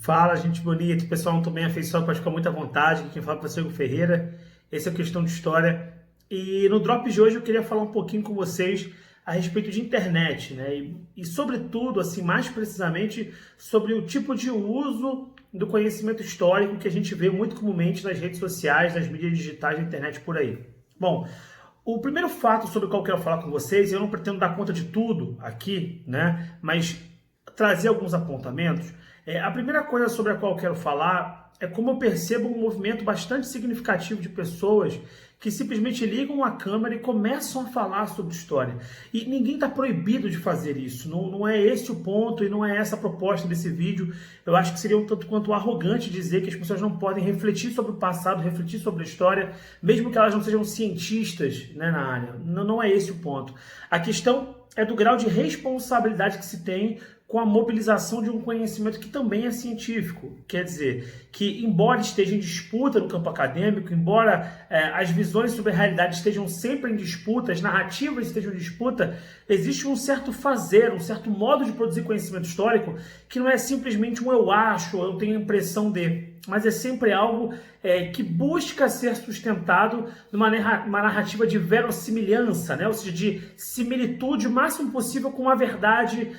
Fala, gente bonita, pessoal, não tô bem afeiçoado, pode ficar muito à vontade. Quem fala é o professor Hugo Ferreira, esse é o Questão de História. E no Drop de hoje eu queria falar um pouquinho com vocês a respeito de internet, né? E sobretudo, assim, mais precisamente, sobre o tipo de uso do conhecimento histórico que a gente vê muito comumente nas redes sociais, nas mídias digitais da internet por aí. Bom, o primeiro fato sobre o qual eu quero falar com vocês, eu não pretendo dar conta de tudo aqui, né? Mas trazer alguns apontamentos. A primeira coisa sobre a qual eu quero falar é como eu percebo um movimento bastante significativo de pessoas que simplesmente ligam a câmera e começam a falar sobre história. E ninguém está proibido de fazer isso, não é esse o ponto e não é essa a proposta desse vídeo. Eu acho que seria um tanto quanto arrogante dizer que as pessoas não podem refletir sobre o passado, refletir sobre a história, mesmo que elas não sejam cientistas, né, na área. Não é esse o ponto. A questão é do grau de responsabilidade que se tem com a mobilização de um conhecimento que também é científico. Quer dizer, que embora esteja em disputa no campo acadêmico, embora as visões sobre a realidade estejam sempre em disputa, as narrativas estejam em disputa, existe um certo fazer, um certo modo de produzir conhecimento histórico que não é simplesmente um eu acho, eu tenho a impressão de, mas é sempre algo que busca ser sustentado numa narrativa de verossimilhança, né? Ou seja, de similitude o máximo possível com uma verdade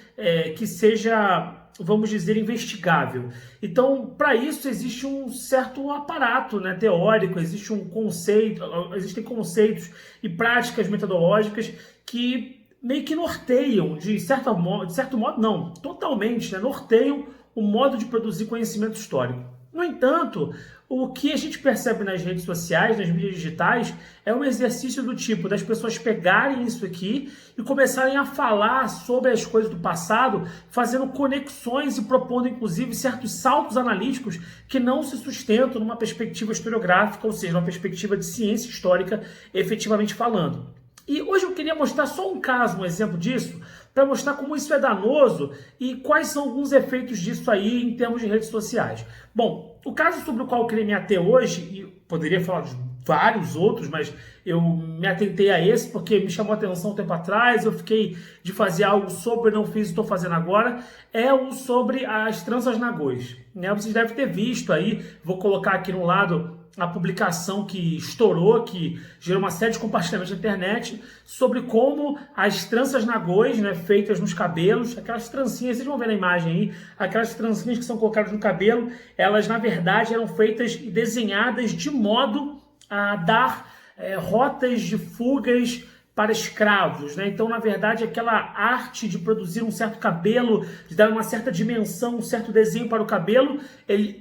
que seja, vamos dizer, investigável. Então, para isso existe um certo aparato, né, teórico, existe um conceito, existem conceitos e práticas metodológicas que meio que norteiam, de certo modo, não, totalmente, né, norteiam o modo de produzir conhecimento histórico. No entanto, o que a gente percebe nas redes sociais, nas mídias digitais, é um exercício do tipo das pessoas pegarem isso aqui e começarem a falar sobre as coisas do passado, fazendo conexões e propondo, inclusive, certos saltos analíticos que não se sustentam numa perspectiva historiográfica, ou seja, numa perspectiva de ciência histórica, efetivamente falando. E hoje eu queria mostrar só um caso, um exemplo disso, para mostrar como isso é danoso e quais são alguns efeitos disso aí em termos de redes sociais. Bom, o caso sobre o qual eu queria me ater hoje, e poderia falar de vários outros, mas eu me atentei a esse porque me chamou a atenção um tempo atrás, eu fiquei de fazer algo sobre, não fiz e estou fazendo agora, é o sobre as tranças nagôs. Né? Vocês devem ter visto aí, vou colocar aqui no lado a publicação que estourou, que gerou uma série de compartilhamentos na internet, sobre como as tranças nagôs, né, feitas nos cabelos, aquelas trancinhas, vocês vão ver na imagem aí, aquelas trancinhas que são colocadas no cabelo, elas na verdade eram feitas e desenhadas de modo a dar rotas de fugas para escravos, né? Então, na verdade, aquela arte de produzir um certo cabelo, de dar uma certa dimensão, um certo desenho para o cabelo,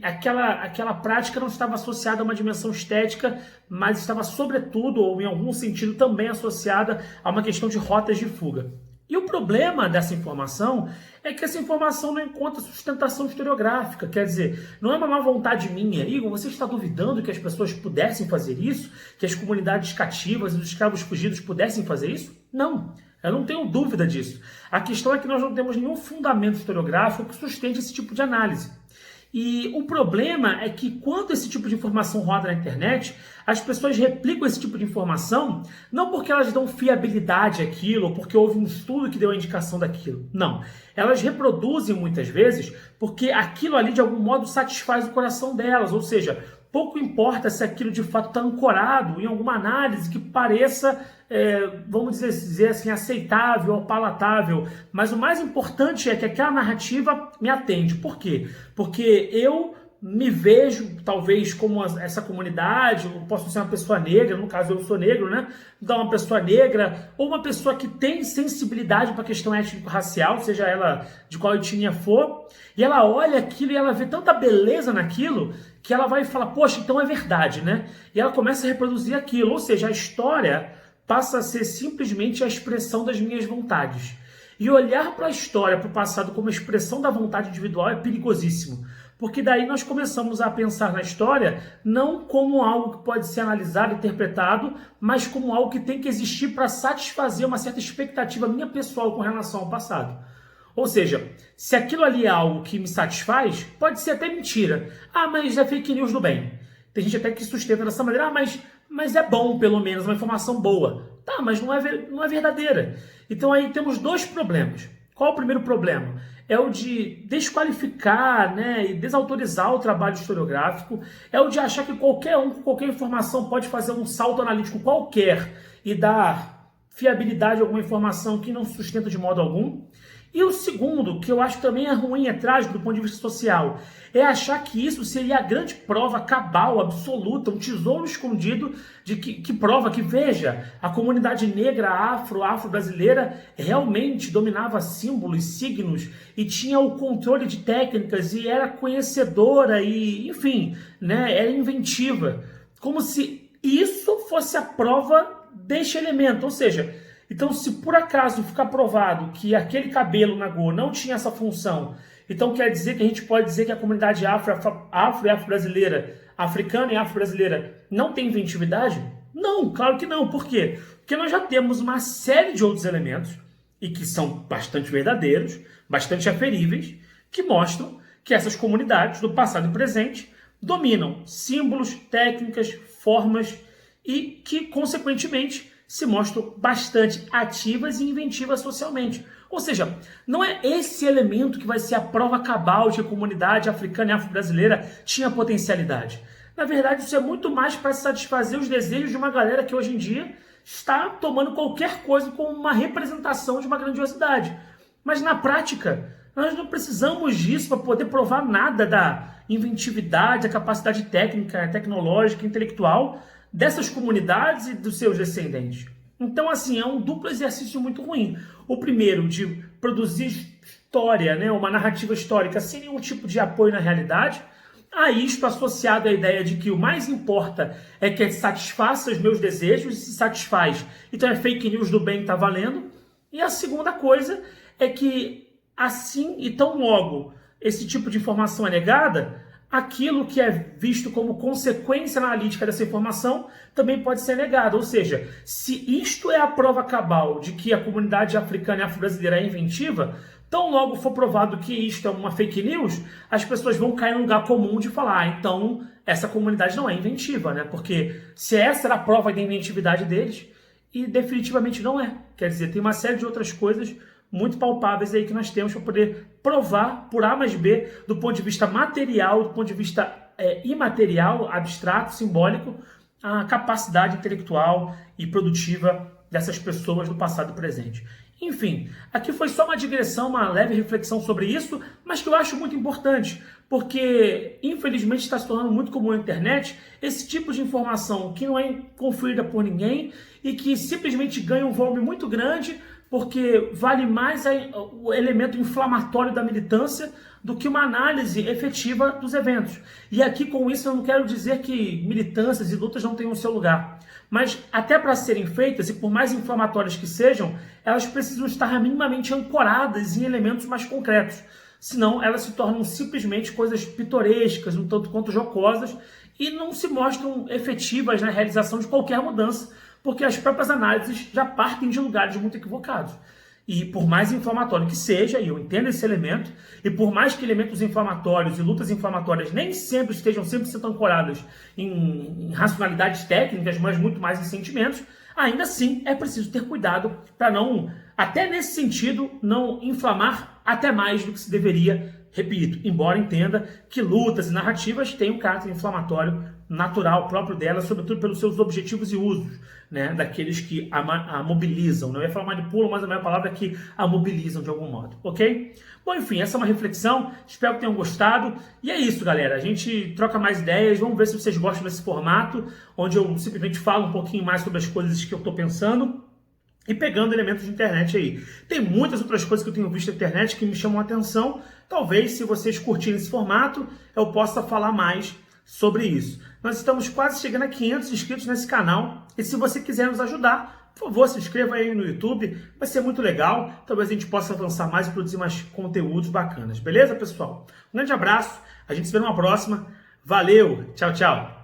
aquela prática não estava associada a uma dimensão estética, mas estava, sobretudo, ou em algum sentido, também associada a uma questão de rotas de fuga. E o problema dessa informação é que essa informação não encontra sustentação historiográfica, quer dizer, não é uma má vontade minha. Igor, você está duvidando que as pessoas pudessem fazer isso? Que as comunidades cativas e os escravos fugidos pudessem fazer isso? Não, eu não tenho dúvida disso. A questão é que nós não temos nenhum fundamento historiográfico que sustente esse tipo de análise. E o problema é que quando esse tipo de informação roda na internet, as pessoas replicam esse tipo de informação não porque elas dão fiabilidade àquilo ou porque houve um estudo que deu a indicação daquilo. Não. Elas reproduzem muitas vezes porque aquilo ali de algum modo satisfaz o coração delas. Ou seja, pouco importa se aquilo de fato está ancorado em alguma análise que pareça, vamos dizer assim, aceitável ou palatável. Mas o mais importante é que aquela narrativa me atende. Por quê? Porque eu me vejo, talvez, como essa comunidade, eu posso ser uma pessoa negra, no caso eu sou negro, né? Então, uma pessoa negra, ou uma pessoa que tem sensibilidade para a questão étnico-racial, seja ela de qual etnia for, e ela olha aquilo e ela vê tanta beleza naquilo, que ela vai falar, poxa, então é verdade, né? E ela começa a reproduzir aquilo, ou seja, a história passa a ser simplesmente a expressão das minhas vontades. E olhar para a história, para o passado, como expressão da vontade individual é perigosíssimo. Porque daí nós começamos a pensar na história não como algo que pode ser analisado, interpretado, mas como algo que tem que existir para satisfazer uma certa expectativa minha pessoal com relação ao passado. Ou seja, se aquilo ali é algo que me satisfaz, pode ser até mentira. Ah, mas é fake news do bem. Tem gente até que sustenta dessa maneira, mas é bom pelo menos, uma informação boa. Tá, mas não é verdadeira. Então aí temos dois problemas. Qual o primeiro problema? é o de desqualificar, né, e desautorizar o trabalho historiográfico, é o de achar que qualquer um, com qualquer informação, pode fazer um salto analítico qualquer e dar fiabilidade a alguma informação que não sustenta de modo algum. E o segundo, que eu acho também é ruim, é trágico do ponto de vista social, é achar que isso seria a grande prova cabal, absoluta, um tesouro escondido de que prova que, veja, a comunidade negra afro-brasileira realmente dominava símbolos, signos e tinha o controle de técnicas e era conhecedora e, enfim, né, era inventiva. Como se isso fosse a prova deste elemento, ou seja, então, se por acaso ficar provado que aquele cabelo na Go não tinha essa função, então quer dizer que a gente pode dizer que a comunidade afro e afro-brasileira, africana e afro-brasileira, não tem inventividade? Não, claro que não. Por quê? Porque nós já temos uma série de outros elementos, e que são bastante verdadeiros, bastante aferíveis, que mostram que essas comunidades do passado e presente dominam símbolos, técnicas, formas e que, consequentemente, se mostram bastante ativas e inventivas socialmente. Ou seja, não é esse elemento que vai ser a prova cabal de que a comunidade africana e afro-brasileira tinha potencialidade. Na verdade, isso é muito mais para satisfazer os desejos de uma galera que hoje em dia está tomando qualquer coisa como uma representação de uma grandiosidade. Mas na prática, nós não precisamos disso para poder provar nada da inventividade, da capacidade técnica, tecnológica, intelectual dessas comunidades e dos seus descendentes. Então, assim, é um duplo exercício muito ruim. O primeiro, de produzir história, né, uma narrativa histórica sem nenhum tipo de apoio na realidade, a isto associado à ideia de que o mais importa é que satisfaça os meus desejos, e se satisfaz, então é fake news do bem que está valendo. E a segunda coisa é que, assim e tão logo esse tipo de informação é negada, aquilo que é visto como consequência analítica dessa informação também pode ser negado. Ou seja, se isto é a prova cabal de que a comunidade africana e afro-brasileira é inventiva, tão logo for provado que isto é uma fake news, as pessoas vão cair no lugar comum de falar, então essa comunidade não é inventiva, né? Porque se essa era a prova da inventividade deles, e definitivamente não é. Quer dizer, tem uma série de outras coisas muito palpáveis aí que nós temos para poder provar por A mais B, do ponto de vista material, do ponto de vista imaterial, abstrato, simbólico, a capacidade intelectual e produtiva dessas pessoas do passado e presente. Enfim, aqui foi só uma digressão, uma leve reflexão sobre isso, mas que eu acho muito importante, porque infelizmente está se tornando muito comum na internet esse tipo de informação que não é conferida por ninguém e que simplesmente ganha um volume muito grande, porque vale mais o elemento inflamatório da militância do que uma análise efetiva dos eventos. E aqui com isso eu não quero dizer que militâncias e lutas não tenham o seu lugar, mas até para serem feitas, e por mais inflamatórias que sejam, elas precisam estar minimamente ancoradas em elementos mais concretos, senão elas se tornam simplesmente coisas pitorescas, um tanto quanto jocosas, e não se mostram efetivas na realização de qualquer mudança, porque as próprias análises já partem de lugares muito equivocados. E por mais inflamatório que seja, e eu entendo esse elemento, e por mais que elementos inflamatórios e lutas inflamatórias nem sempre estejam 100% ancoradas em racionalidades técnicas, mas muito mais em sentimentos, ainda assim é preciso ter cuidado para não, até nesse sentido, não inflamar até mais do que se deveria. Repito, embora entenda que lutas e narrativas têm um caráter inflamatório natural próprio delas, sobretudo pelos seus objetivos e usos, né, daqueles que a mobilizam. Não ia falar manipulam, mas a minha palavra é que a mobilizam de algum modo, ok? Bom, enfim, essa é uma reflexão, espero que tenham gostado. E é isso, galera, a gente troca mais ideias, vamos ver se vocês gostam desse formato, onde eu simplesmente falo um pouquinho mais sobre as coisas que eu estou pensando e pegando elementos de internet aí. Tem muitas outras coisas que eu tenho visto na internet que me chamam a atenção. Talvez, se vocês curtirem esse formato, eu possa falar mais sobre isso. Nós estamos quase chegando a 500 inscritos nesse canal. E se você quiser nos ajudar, por favor, se inscreva aí no YouTube. Vai ser muito legal. Talvez a gente possa avançar mais e produzir mais conteúdos bacanas. Beleza, pessoal? Um grande abraço. A gente se vê numa próxima. Valeu. Tchau, tchau.